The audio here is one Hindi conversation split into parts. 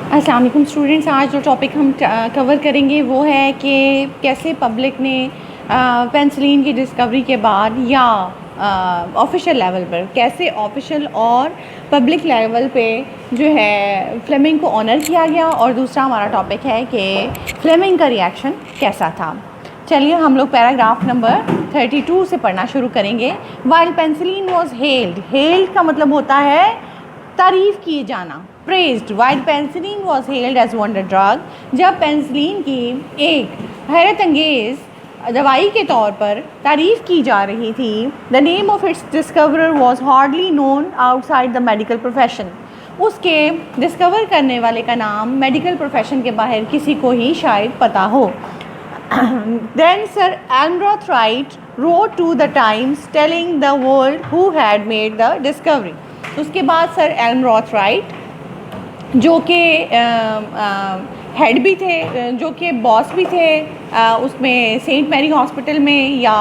अस्सलाम वालेकुम स्टूडेंट्स। आज जो टॉपिक हम कवर करेंगे वो है कि कैसे पब्लिक ने पेंसिलिन की डिस्कवरी के बाद या ऑफिशियल लेवल पर कैसे ऑफिशियल और पब्लिक लेवल पे जो है फ्लेमिंग को ऑनर किया गया, और दूसरा हमारा टॉपिक है कि फ्लेमिंग का रिएक्शन कैसा था। चलिए हम लोग पैराग्राफ नंबर 32 से पढ़ना शुरू करेंगे। वाइल पेंसिलिन वॉज हेल्ड का मतलब होता है तारीफ़ किए जाना, praised. While penicillin was held as wonder drug, जब पेंसिलिन की एक हैरत अंगेज़ दवाई के तौर पर तारीफ़ की जा रही थी। The name of its discoverer was hardly known outside the medical profession. उसके डिस्कवर करने वाले का नाम मेडिकल प्रोफेशन के बाहर किसी को ही शायद पता हो। Then Sir Almroth Wright wrote to the Times telling the world who had made the discovery. उसके बाद सर एल्मरॉथ राइट जो कि हेड भी थे, जो कि बॉस भी थे उसमें सेंट मैरी हॉस्पिटल में या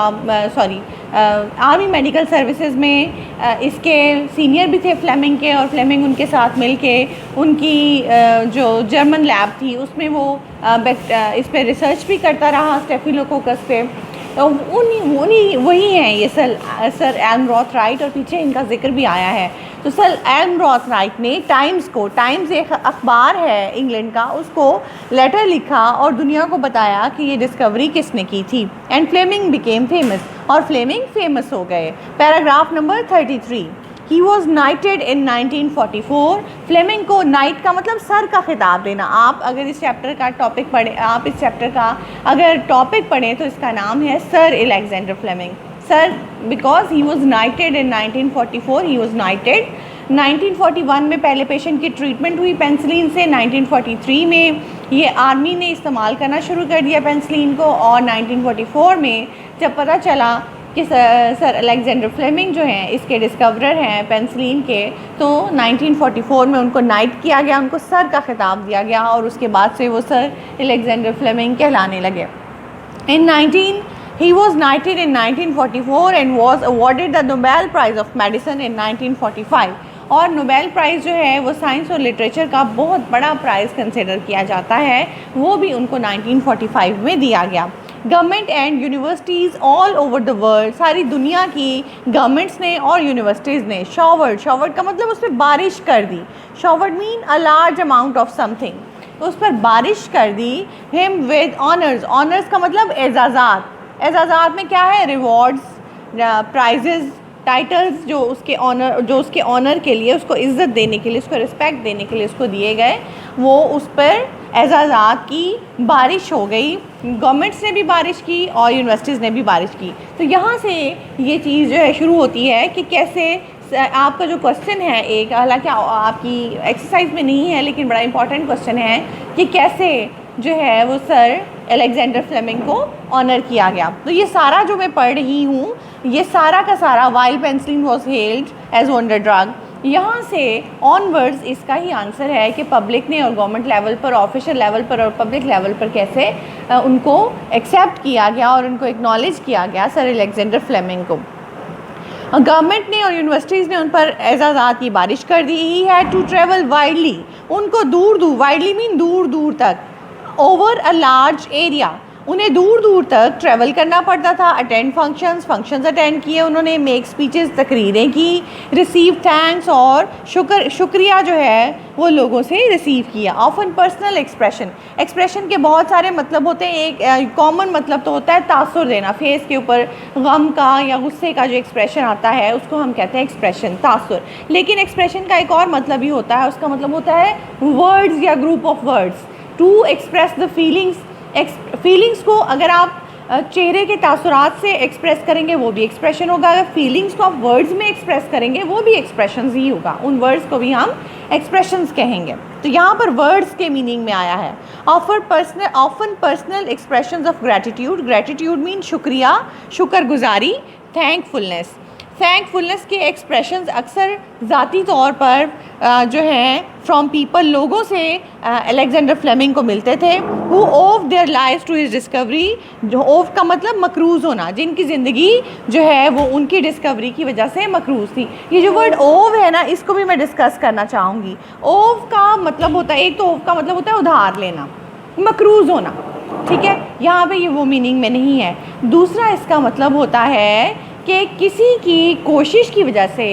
आर्मी मेडिकल सर्विसेज में, इसके सीनियर भी थे फ्लेमिंग के, और फ्लेमिंग उनके साथ मिल के उनकी जो जर्मन लैब थी उसमें वो इस पर रिसर्च भी करता रहा स्टेफिलोकोकस पे। तो उन्हीं वही हैं ये सर एल्मरॉथ राइट, और पीछे इनका जिक्र भी आया है। तो सर एल्मरॉथ राइट ने टाइम्स एक अखबार है इंग्लैंड का, उसको लेटर लिखा और दुनिया को बताया कि ये डिस्कवरी किसने की थी। एंड फ्लेमिंग बिकेम फेमस, और फ्लेमिंग फेमस हो गए। Paragraph number 33। He was knighted in 1944। Fleming को नाइट का मतलब सर का खिताब देना। आप अगर इस चैप्टर का टॉपिक पढ़ें, आप इस चैप्टर का अगर टॉपिक पढ़ें तो इसका नाम है sir Alexander Fleming. Sir because he was knighted in 1944, he was knighted. 1941 में पहले पेशेंट की ट्रीटमेंट हुई पेंसिलिन से। 1943 में ये आर्मी ने इस्तेमाल करना शुरू कर दिया पेंसिलिन को, और 1944 में जब पता चला कि सर अलेक्जेंडर फ्लेमिंग जो हैं इसके डिस्कवरर हैं पेंसिलिन के, तो 1944 में उनको नाइट किया गया, उनको सर का खिताब दिया गया, और उसके बाद से वो सर अलेक्जेंडर फ्लेमिंग कहलाने लगे। He was knighted in 1944 and was awarded the Nobel Prize of Medicine in 1945। और नोबेल प्राइज़ जो है वो साइंस और लिटरेचर का बहुत बड़ा प्राइज़ कंसिडर किया जाता है, वो भी उनको 1945 में दिया गया। Government and universities all over the world, सारी दुनिया की गवर्नमेंट्स ने और यूनिवर्सिटीज़ ने शॉवर्ड का मतलब उस पर बारिश कर दी। Showered mean a large amount of something, तो उस पर बारिश कर दी। हिम विद ऑनर्स का मतलब एजाज़ात में क्या है, रिवॉर्ड्स, प्राइजेज़, टाइटल्स जो उसके ऑनर के लिए, उसको इज़्ज़त देने के लिए, उसको रिस्पेक्ट देने के लिए उसको दिए गए, वो उस पर एजाज़ात की बारिश हो गई। गवर्नमेंट्स ने भी बारिश की और यूनिवर्सिटीज़ ने भी बारिश की। तो यहाँ से ये चीज़ जो है शुरू होती है कि कैसे आपका जो क्वेश्चन है एक, हालांकि आपकी एक्सरसाइज में नहीं है लेकिन बड़ा इंपॉर्टेंट क्वेश्चन है कि कैसे जो है वो सर अलेक्जेंडर फ्लेमिंग को ऑनर किया गया। तो ये सारा जो मैं पढ़ रही हूँ, ये सारा का सारा while penicillin was held as wonder drug, यहाँ से ऑनवर्ड्स इसका ही आंसर है कि पब्लिक ने और गवर्नमेंट लेवल पर, ऑफिशियल लेवल पर और पब्लिक लेवल पर कैसे उनको एक्सेप्ट किया गया और उनको एक्नॉलेज किया गया सर अलेक्जेंडर फ्लेमिंग को। गवर्नमेंट ने और यूनिवर्सिटीज़ ने उन पर एजाज़ात की बारिश कर दी। He had to travel widely, उनको दूर वाइडली मीन दूर तक, ओवर अ लार्ज एरिया, उन्हें दूर तक ट्रैवल करना पड़ता था। अटेंड फंक्शंस अटेंड किए उन्होंने, मेक स्पीचेस, तकरीरें की, रिसीव थैंक्स, और शुक्रिया जो है वो लोगों से रिसीव किया। ऑफन पर्सनल एक्सप्रेशन के बहुत सारे मतलब होते हैं। एक कॉमन मतलब तो होता है तासुर देना, फेस के ऊपर गम का या गुस्से का जो एक्सप्रेशन आता है उसको हम कहते हैं एक्सप्रेशन, तासुर। लेकिन एक्सप्रेशन का एक और मतलब भी होता है, उसका मतलब होता है वर्ड्स या group of words to express the feelings को अगर आप चेहरे के तासुरात से एक्सप्रेस करेंगे वो भी एक्सप्रेशन होगा, अगर फीलिंग्स को आप वर्ड्स में एक्सप्रेस करेंगे वो भी एक्सप्रेशंस ही होगा, उन वर्ड्स को भी हम एक्सप्रेशंस कहेंगे। तो यहाँ पर वर्ड्स के मीनिंग में आया है। Often personal expressions of gratitude mean शुक्रिया, शुक्रगुजारी, थैंकफुलनेस। थैंकफुलनेस के एक्सप्रेशंस अक्सर ज़ाती तौर पर जो है फ्रॉम पीपल लोगों से अलेक्जेंडर फ्लेमिंग को मिलते थे who owe their lives to his discovery. जो ओव का मतलब मकरूज़ होना, जिनकी ज़िंदगी जो है वो उनकी डिस्कवरी की वजह से मकरूज़ थी। ये जो वर्ड ओव है ना, इसको भी मैं डिस्कस करना चाहूँगी। ओव का मतलब होता है, एक तो ओव का मतलब होता है उधार लेना, मकरूज़ होना, ठीक है, यहाँ पे ये वो मीनिंग में नहीं है। दूसरा इसका मतलब होता है कि किसी की कोशिश की वजह से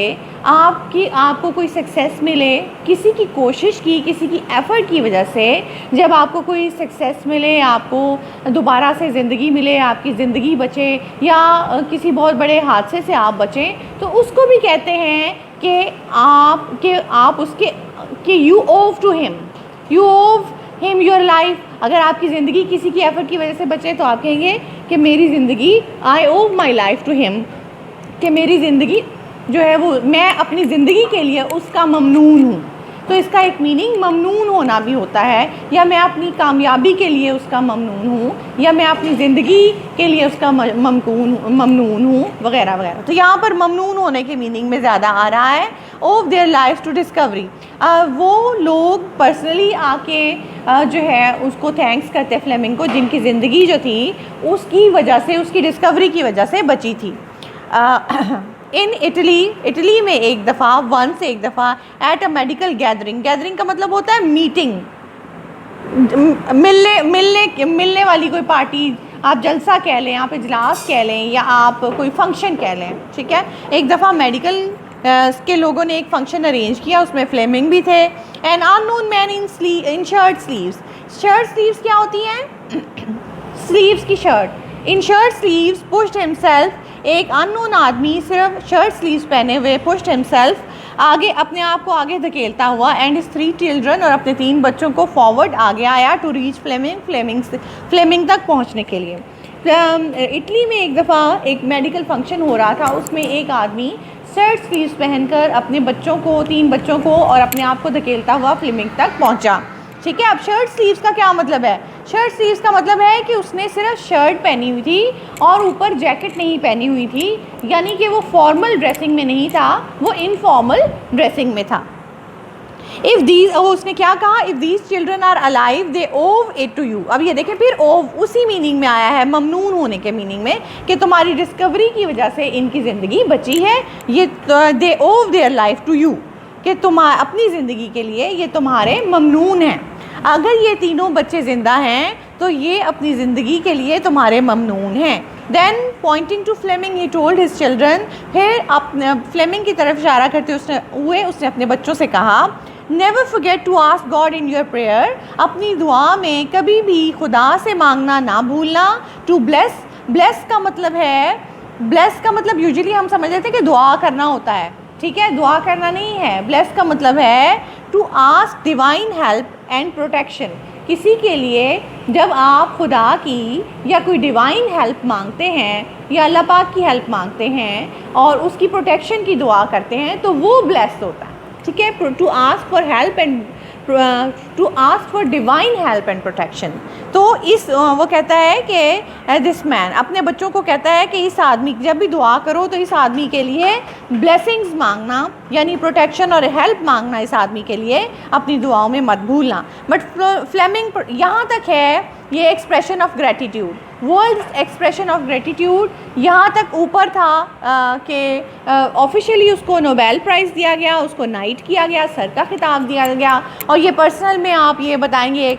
आपको कोई सक्सेस मिले, किसी की कोशिश की, किसी की एफ़र्ट की वजह से जब आपको कोई सक्सेस मिले, आपको दोबारा से ज़िंदगी मिले, आपकी ज़िंदगी बचे, या किसी बहुत बड़े हादसे से आप बचें, तो उसको भी कहते हैं कि आप उसके कि यू ओव टू हिम, यू ओव हिम योर लाइफ। अगर आपकी ज़िंदगी किसी की एफ़र्ट की वजह से बचे तो आप कहेंगे कि मेरी ज़िंदगी, आई ओव माई लाइफ टू हिम, कि मेरी ज़िंदगी जो है वो, मैं अपनी ज़िंदगी के लिए उसका ममनून हूँ। तो इसका एक मीनिंग ममनून होना भी होता है, या मैं अपनी कामयाबी के लिए उसका ममनून हूँ, या मैं अपनी ज़िंदगी के लिए उसका ममनून हूँ, वगैरह वगैरह। तो यहाँ पर ममनून होने के मीनिंग में ज़्यादा आ रहा है of their life to discovery. वो लोग पर्सनली आके जो है उसको थैंक्स करते फ्लेमिंग को, जिनकी ज़िंदगी जो थी उसकी वजह से, उसकी डिस्कवरी की वजह से बची थी। इन इटली में एक दफ़ा, वंस एक दफ़ा, at a medical gathering, gathering का मतलब होता है मीटिंग, मिलने वाली कोई पार्टी, आप जलसा कह लें, आप इजलास कह लें, या आप कोई फंक्शन कह लें, ठीक है। एक दफ़ा मेडिकल के लोगों ने एक फंक्शन अरेंज किया, उसमें फ्लेमिंग भी थे। An unknown man in shirt sleeves, shirt sleeves क्या होती हैं? स्लीव्स की shirt, in shirt sleeves pushed himself, एक अननोन आदमी सिर्फ शर्ट स्लीव्स पहने हुए पुश्ड हिमसेल्फ, आगे अपने आप को आगे धकेलता हुआ, एंड हिज 3 चिल्ड्रन, और अपने 3 बच्चों को फॉरवर्ड आगे आया, टू रीच फ्लेमिंग तक पहुंचने के लिए। इटली में एक दफ़ा एक मेडिकल फंक्शन हो रहा था, उसमें एक आदमी शर्ट स्लीव्स पहनकर अपने बच्चों को, 3 बच्चों को और अपने आप को धकेलता हुआ फ्लेमिंग तक पहुंचा, ठीक है। अब शर्ट स्लीव्स का क्या मतलब है? शर्ट स्लीव्स का मतलब है कि उसने सिर्फ शर्ट पहनी हुई थी और ऊपर जैकेट नहीं पहनी हुई थी, यानी कि वो फॉर्मल ड्रेसिंग में नहीं था, वो इनफॉर्मल ड्रेसिंग में था। उसने क्या कहा? If these children are alive they owe it to you. अब ये देखें, फिर ओव उसी मीनिंग में आया है, ममनून होने के मीनिंग में, कि तुम्हारी डिस्कवरी की वजह से इनकी ज़िंदगी बची है, ये दे ओव देयर लाइफ टू यू, कि तुम अपनी ज़िंदगी के लिए ये तुम्हारे ममनून हैं। अगर ये तीनों बच्चे ज़िंदा हैं तो ये अपनी ज़िंदगी के लिए तुम्हारे ममनून हैं। Then pointing to Fleming he told his children, फिर अपने फ्लेमिंग की तरफ इशारा करते उसने अपने बच्चों से कहा, never forget to ask God in your prayer, अपनी दुआ में कभी भी खुदा से मांगना ना भूलना। टू ब्लेस का मतलब है, ब्लेस का मतलब यूजुअली हम समझ लेते हैं कि दुआ करना होता है, ठीक है, दुआ करना नहीं है। ब्लेस का मतलब है to ask divine help and protection, किसी के लिए जब आप खुदा की या कोई डिवाइन हेल्प मांगते हैं या अल्लाह पाक की हेल्प मांगते हैं और उसकी प्रोटेक्शन की दुआ करते हैं तो वो ब्लेस्ड होता है, ठीक है। To ask for help and to ask for divine help and protection. तो वो कहता है कि दिस मैन अपने बच्चों को कहता है कि इस आदमी, जब भी दुआ करो तो इस आदमी के लिए ब्लेसिंग्स मांगना, यानी प्रोटेक्शन और हेल्प मांगना इस आदमी के लिए अपनी दुआओं में मत भूलना। बट फ्लेमिंग यहाँ तक है ये expression of gratitude, world expression of gratitude, यहाँ तक ऊपर था कि ऑफिशियली उसको नोबेल प्राइज़ दिया गया, उसको नाइट किया गया, सर का खिताब दिया गया। और ये पर्सनल में आप ये बताएंगे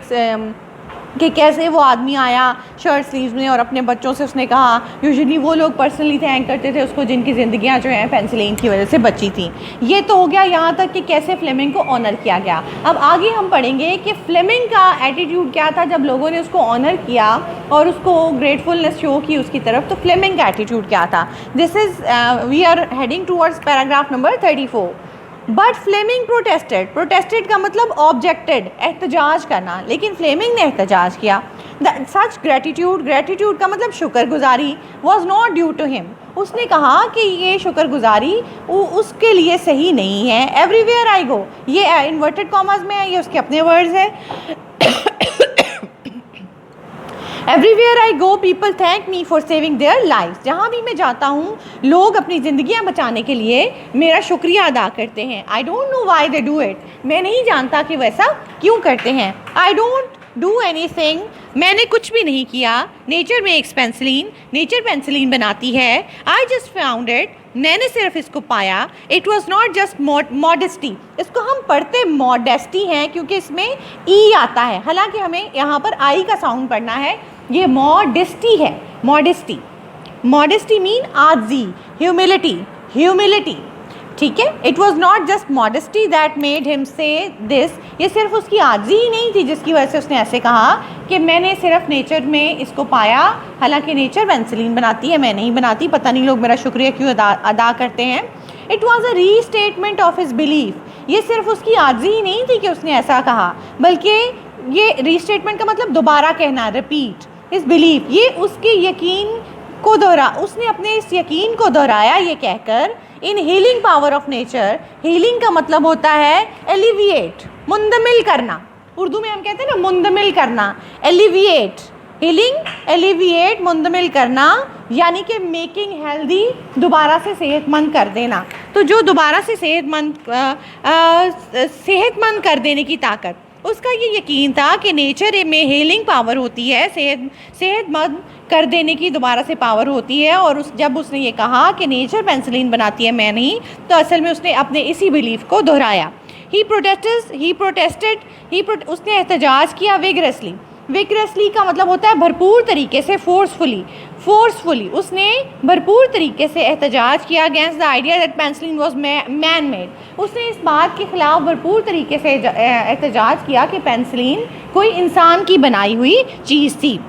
कि कैसे वो आदमी आया शर्ट स्लीव्स में और अपने बच्चों से उसने कहा, यूजुअली वो लोग पर्सनली थैंक करते थे उसको जिनकी ज़िंदगियां जो हैं पेनिसिलिन की वजह से बची थी। ये तो हो गया यहाँ तक कि कैसे फ्लेमिंग को ऑनर किया गया। अब आगे हम पढ़ेंगे कि फ्लेमिंग का एटीट्यूड क्या था जब लोगों ने उसको ऑनर किया और उसको ग्रेटफुलनेस शो की उसकी तरफ, तो फ्लेमिंग का एटीट्यूड क्या था। This is we are heading towards paragraph number 34। But Fleming protested का मतलब ऑब्जेक्टेड, एहतजाज करना, लेकिन फ्लेमिंग ने एहतजाज किया। सच ग्रेटिट्यूड का मतलब शुक्रगुजारी was not due to him, उसने कहा कि ये शुक्रगुजारी उसके लिए सही नहीं है। एवरीवेयर आई गो, ये इन्वर्टेड कॉमर्स में है, ये उसके अपने वर्ड्स है। Everywhere I go people thank me for saving their life. जहाँ भी मैं जाता हूँ लोग अपनी ज़िंदगियाँ बचाने के लिए मेरा शुक्रिया अदा करते हैं। I don't know why they do it. मैं नहीं जानता कि वैसा क्यों करते हैं। I don't do any thing. मैंने कुछ भी नहीं किया। Nature makes penicillin. Nature penicillin बनाती है। I just found it. मैंने सिर्फ इसको पाया। It was not just modesty. इसको हम पढ़ते मॉडेस्टी हैं क्योंकि इसमें ई आता है, हालांकि हमें यहाँ पर आई का साउंड पढ़ना है। ये मॉडेस्टी है। मॉडेस्टी, मॉडेस्टी मीन आजी, ह्यूमिलिटी, ह्यूमिलिटी, ठीक है। It was not just modesty that made him से दिस। ये सिर्फ उसकी आजी ही नहीं थी जिसकी वजह से उसने ऐसे कहा कि मैंने सिर्फ नेचर में इसको पाया, हालांकि नेचर पेंसिलिन बनाती है, मैं नहीं बनाती। पता नहीं लोग मेरा शुक्रिया क्यों अदा करते हैं। It was a restatement of his belief. ये सिर्फ उसकी आजी ही नहीं थी कि उसने ऐसा कहा, बल्कि ये रीस्टेटमेंट का मतलब दोबारा कहना, रिपीट हिज बिलीफ। ये उसके यकीन को उसने अपने इस यकीन को दोहराया ये कहकर इन healing power of nature. Healing का मतलब होता है एलिविएट, मुंदमिल करना। उर्दू में हम कहते हैं ना मुंदमिल करना, एलिविएट। हीलिंग, एलिविएट, मुंदमिल करना, यानी कि मेकिंग हेल्दी, दोबारा से सेहतमंद कर देना। तो जो दोबारा से सेहतमंद कर देने की ताकत, उसका ये यकीन था कि नेचर में हीलिंग पावर होती है, सेहतमंद कर देने की दोबारा से पावर होती है। और जब उसने ये कहा कि नेचर पेंसिलिन बनाती है, मैं नहीं, तो असल में उसने अपने इसी बिलीफ को दोहराया। उसने एहतजाज किया विगरसली। विगरसली का मतलब होता है भरपूर तरीके से, फोर्सफुली। उसने भरपूर तरीके से एहतजाज किया against the idea that penicillin was man made. उसने इस बात के ख़िलाफ़ भरपूर तरीके से एहतजाज किया कि पेंसिलिन कोई इंसान की बनाई हुई चीज़ थी।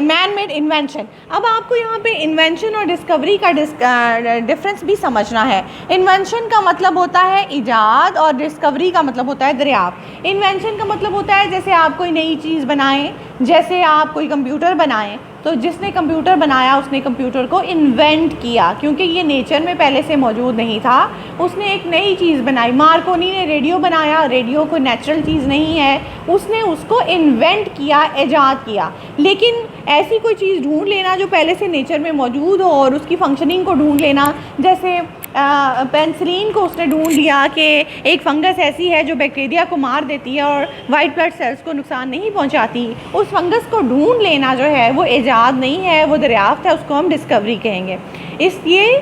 Man made invention. अब आपको यहाँ पे इन्वेंशन और डिस्कवरी का डिफरेंस भी समझना है। इन्वेंशन का मतलब होता है इजाद और डिस्कवरी का मतलब होता है दरियाफ्त। इन्वेंशन का मतलब होता है जैसे आप कोई नई चीज़ बनाएं, जैसे आप कोई कंप्यूटर बनाएं, तो जिसने कंप्यूटर बनाया उसने कंप्यूटर को इन्वेंट किया, क्योंकि ये नेचर में पहले से मौजूद नहीं था। उसने एक नई चीज़ बनाई। मार्कोनी ने रेडियो बनाया, रेडियो कोई नेचुरल चीज़ नहीं है, उसने उसको इन्वेंट किया, ईजाद किया। लेकिन ऐसी कोई चीज़ ढूंढ लेना जो पहले से नेचर में मौजूद हो और उसकी फंक्शनिंग को ढूंढ लेना, जैसे पेंसिलिन को उसने ढूंढ लिया कि एक फंगस ऐसी है जो बैक्टीरिया को मार देती है और वाइट ब्लड सेल्स को नुकसान नहीं पहुंचाती। उस फंगस को ढूंढ लेना जो है वो इजाद नहीं है, वो दरियाफ्त है, उसको हम डिस्कवरी कहेंगे। इसलिए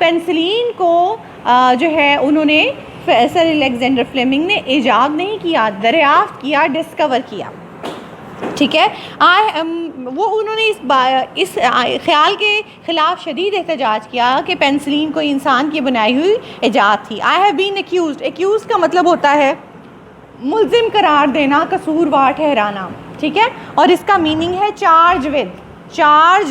पेंसिलिन को जो है उन्होंने सर अलेक्जेंडर फ्लेमिंग ने इजाद नहीं किया, दरियाफ्त किया, डिस्कवर किया, ठीक है। वो उन्होंने इस ख्याल के ख़िलाफ़ शदीद एहतजाज किया कि पेंसिलिन कोई इंसान की बनाई हुई इजाद थी। I have been accuse. Accuse का मतलब होता है मुल्ज़िम करार देना, कसूरवार ठहराना, ठीक है। और इसका मीनिंग है चार्ज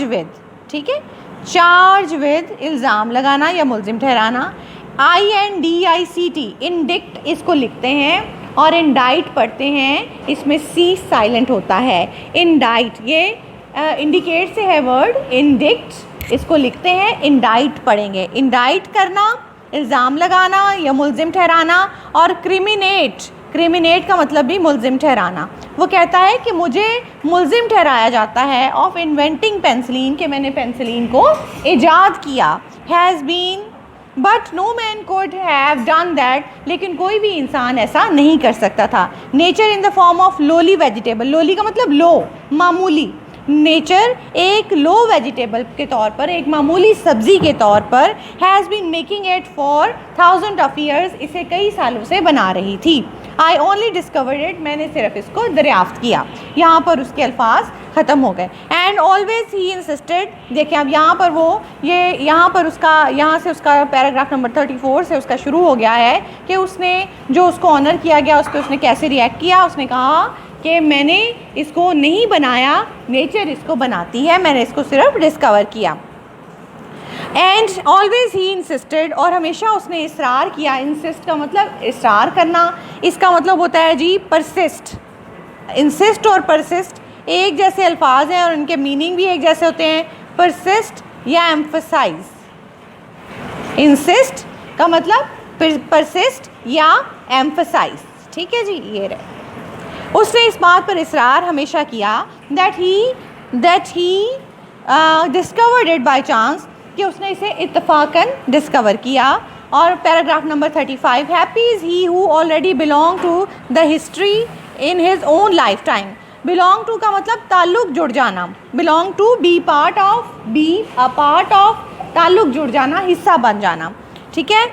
विद, ठीक है। चार्ज विद, इल्ज़ाम लगाना या मुल्ज़िम ठहराना। INDICT, इंडिक्ट इसको लिखते हैं और इंडाइट पढ़ते हैं, इसमें सी साइलेंट होता है। इंडाइट, ये इंडिकेट से है वर्ड, इंडिक्ट इसको लिखते हैं, इंडाइट पढ़ेंगे। इंडाइट करना, इल्ज़ाम लगाना या मुल्ज़िम ठहराना। और क्रिमिनेट का मतलब भी मुल्ज़िम ठहराना। वो कहता है कि मुझे मुल्ज़िम ठहराया जाता है ऑफ इन्वेंटिंग पेंसिलिन, कि मैंने पेंसिलिन को ईजाद किया। Has been, but no man could have done that, लेकिन कोई भी इंसान ऐसा नहीं कर सकता था। Nature in the form of lowly vegetable. Lowly का मतलब लो, मामूली। नेचर एक लो वेजिटेबल के तौर पर, एक मामूली सब्ज़ी के तौर पर, has been making it for 1000 of years, इसे कई सालों से बना रही थी। आई ओनली डिस्कवर्ड इट, मैंने सिर्फ इसको दरियाफ्त किया। यहाँ पर उसके अल्फाज ख़त्म हो गए। एंड ऑलवेज ही इंसिस्टेड, देखिए अब यहाँ पर वो यहाँ से उसका पैराग्राफ नंबर 34 से उसका शुरू हो गया है कि उसने जो उसको ऑनर किया गया उस पर उसने कैसे रिएक्ट किया। उसने कहा कि मैंने इसको नहीं बनाया, नेचर इसको बनाती है, मैंने इसको सिर्फ डिस्कवर किया। एंड ऑलवेज ही इंसिस्टेड, और हमेशा उसने इसरार किया। इंसिस्ट का मतलब इसरार करना, इसका मतलब होता है जी परसिस्ट। इंसिस्ट और परसिस्ट एक जैसे अल्फाज हैं और उनके मीनिंग भी एक जैसे होते हैं। परसिस्ट या एम्फसाइज। इंसिस्ट का मतलब परसिस्ट या एम्फसाइज, ठीक है जी। ये रहे उसने इस बात पर इसरार हमेशा किया that he discovered it by chance, कि उसने इसे इत्तफाकन डिस्कवर किया। और paragraph number 35, happy is he who already belong to the history in his own lifetime. Belong to का मतलब ताल्लुक़ जुड़ जाना, belong to be part of, be a part of, ताल्लुक़ जुड़ जाना, हिस्सा बन जाना, ठीक है।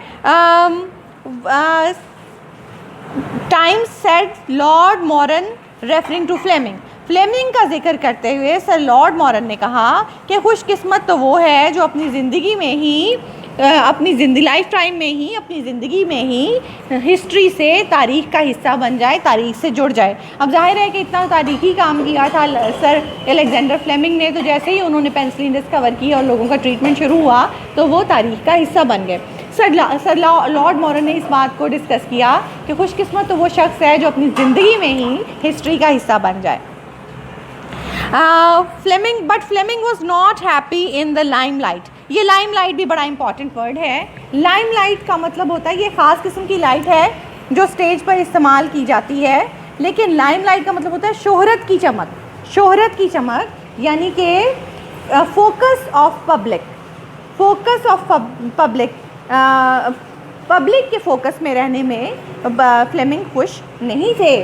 Times said Lord Moran referring to Fleming, Fleming का जिक्र करते हुए सर लॉर्ड मॉरन ने कहा कि खुशकिस्मत तो वो है जो अपनी ज़िंदगी में ही लाइफ टाइम में ही, अपनी ज़िंदगी में ही हिस्ट्री से, तारीख़ का हिस्सा बन जाए, तारीख़ से जुड़ जाए। अब जाहिर है कि इतना तारीख़ी काम किया था सर अलेक्जेंडर फ्लेमिंग ने, तो जैसे ही उन्होंने पेनिसिलिन डिस्कवर की और लोगों का ट्रीटमेंट शुरू हुआ तो वो तारीख़ का हिस्सा बन गए। सर लॉर्ड मॉरन ने इस बात को डिस्कस किया कि खुशकिस्मत तो वो शख्स है जो अपनी ज़िंदगी में ही हिस्ट्री का हिस्सा बन जाए। Fleming was not happy in the limelight. ये लाइमलाइट भी बड़ा इंपॉर्टेंट वर्ड है। लाइमलाइट का मतलब होता है ये ख़ास किस्म की लाइट है जो स्टेज पर इस्तेमाल की जाती है, लेकिन लाइमलाइट का मतलब होता है शोहरत की चमक, शोहरत की चमक, यानी कि focus of public, focus of public, public के फोकस में रहने में फ्लेमिंग खुश नहीं थे।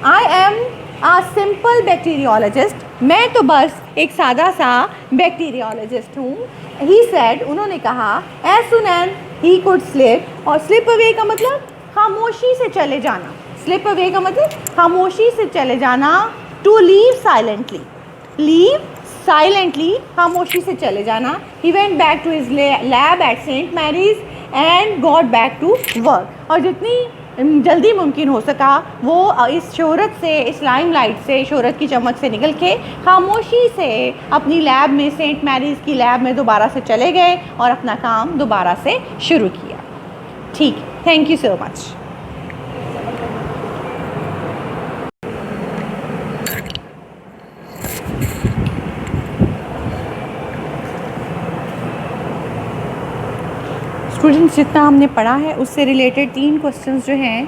I am a simple bacteriologist, मैं तो बस एक सादा सा बैक्टीरियोलॉजिस्ट हूँ। ही सेड, उन्होंने कहा, as soon an he could slip, और स्लिप अवे का मतलब खामोशी से चले जाना, स्लिप अवे का मतलब खामोशी से चले जाना, to leave silently, leave silently, खामोशी से चले जाना। He went back to his lab at Saint Mary's and got back to work, और जितनी जल्दी मुमकिन हो सका वो इस शोहरत से, इस लाइमलाइट से, शोहरत की चमक से निकल के खामोशी से अपनी लैब में, सेंट मैरीज़ की लैब में दोबारा से चले गए और अपना काम दोबारा से शुरू किया। ठीक, thank you so much. Students, जितना हमने पढ़ा है उससे रिलेटेड 3 क्वेश्चंस जो हैं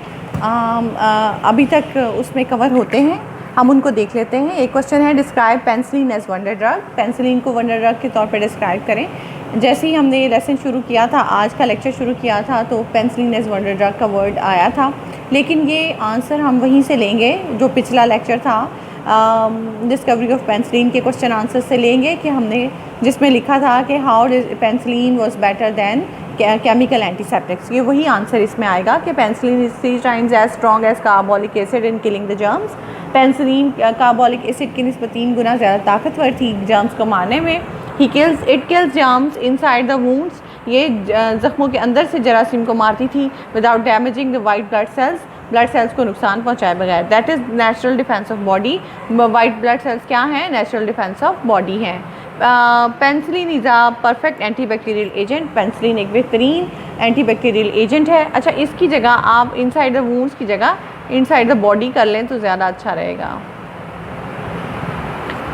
अभी तक उसमें कवर होते हैं, हम उनको देख लेते हैं। एक क्वेश्चन है, describe penicillin as wonder drug, penicillin को वंडर ड्रग के तौर पे डिस्क्राइब करें। जैसे ही हमने ये लेसन शुरू किया था, आज का लेक्चर शुरू किया था, तो पेनिसिलिन एज वंडर ड्रग का वर्ड आया था, लेकिन ये आंसर हम वहीं से लेंगे जो पिछला लेक्चर था डिस्कवरी ऑफ पेनिसिलिन के क्वेश्चन आंसर से लेंगे, कि हमने जिसमें लिखा था कि how penicillin was better than chemical antiseptics, ये वही आंसर इसमें आएगा कि penicillin is 3 times as strong as carbolic acid in killing the germs. Penicillin carbolic acid की निस्बत 3 गुना ज़्यादा ताकतवर थी जर्म्स को मारने में। It kills germs inside the wounds, ये ज़ख्मों के अंदर से जरासीम को मारती थी, without damaging the white blood cells को नुकसान पहुंचाए बगैर। That is natural defence of body. White blood cells क्या हैं? नेचुरल डिफेंस ऑफ बॉडी हैं। Penicillin is a perfect antibacterial agent, penicillin एक बेहतरीन एंटीबैक्टीरियल एजेंट है। अच्छा, इसकी जगह आप इनसाइड द वुंड्स की जगह इनसाइड द बॉडी कर लें तो ज़्यादा अच्छा रहेगा,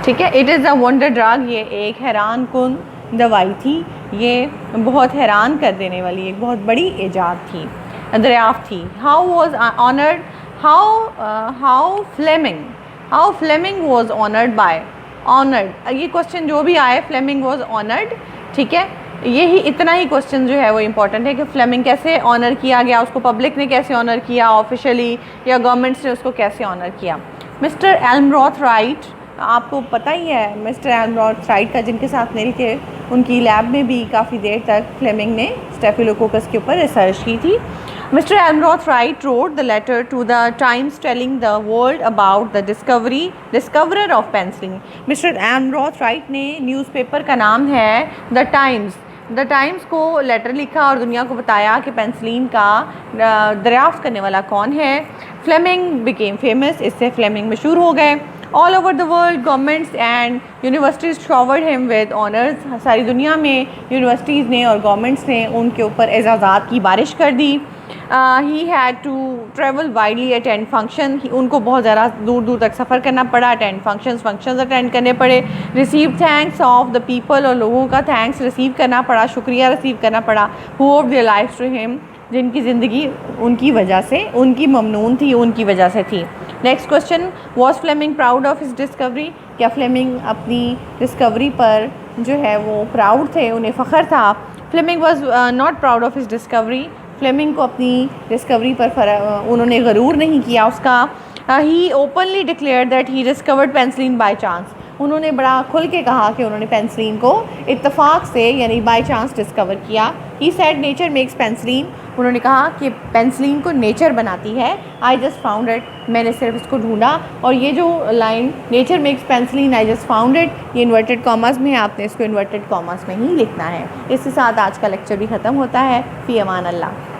ठीक है। It is a wonder drug, ये एक हैरान कुन दवाई थी, ये बहुत हैरान कर देने वाली एक बहुत बड़ी ईजाद थी, दरियाफ्त थी। How was honoured, how Fleming was honoured by, honoured, ये क्वेश्चन जो भी आए, फ्लेमिंग वॉज ऑनर्ड, ठीक है। यही इतना ही क्वेश्चन जो है वो इम्पॉर्टेंट है कि फ्लेमिंग कैसे ऑनर किया गया, उसको पब्लिक ने कैसे ऑनर किया, ऑफिशियली या गवर्नमेंट्स ने उसको कैसे ऑनर किया। मिस्टर एल्मरॉथ राइट, आपको पता ही है मिस्टर एल्मरॉथ राइट का, जिनके साथ मिल के उनकी लैब में भी काफ़ी देर तक फ्लेमिंग ने स्टेफिलोकोकस के ऊपर रिसर्च की थी। Mr. Almroth Wright wrote the letter to the Times telling the world about the discoverer of penicillin. Mr. Almroth Wright ने न्यूज़पेपर का नाम है द टाइम्स को लेटर लिखा और दुनिया को बताया कि पेनिसिलिन का दरियाफ्त करने वाला कौन है। फ्लेमिंग बिकेम फेमस, इससे फ्लेमिंग मशहूर हो गए। All over the world governments and universities showered him with honours, सारी दुनिया में यूनिवर्सिटीज़ ने और गवर्नमेंट्स ने उनके ऊपर एजाज़ात की बारिश कर दी। He had to travel widely, attend function, उनको बहुत ज़्यादा दूर दूर तक सफ़र करना पड़ा, अटेंड फंक्शंस अटेंड करने पड़े। Receive thanks of the people, और लोगों का थैंक्स रिसीव करना पड़ा, शुक्रिया रिसीव करना पड़ा। Who owed their lifes to him, जिनकी ज़िंदगी उनकी वजह से, उनकी ममनून थी, उनकी वजह से थी। Next question, was Fleming proud of his discovery? क्या फ्लेमिंग अपनी डिस्कवरी पर जो है वो प्राउड थे, उन्हें फ़ख्र था? Fleming was not proud of his discovery. Fleming को अपनी डिस्कवरी पर उन्होंने गरूर नहीं किया उसका। He openly declare that he discovered penicillin by chance. उन्होंने बड़ा खुल के कहा कि उन्होंने पेंसिलिन को इत्तेफाक से यानी बाय चांस डिस्कवर किया। He said nature makes penicillin. उन्होंने कहा कि पेंसिलिन को नेचर बनाती है। आई जस्ट फाउंड इट, मैंने सिर्फ इसको ढूंढा। और ये जो line nature makes penicillin I just found it, ये इन्वर्टेड कॉमर्स में है, आपने इसको इन्वर्टेड कॉमर्स में ही लिखना है। इसके साथ आज का लेक्चर भी ख़त्म होता है। फ़ी अमान अल्लाह।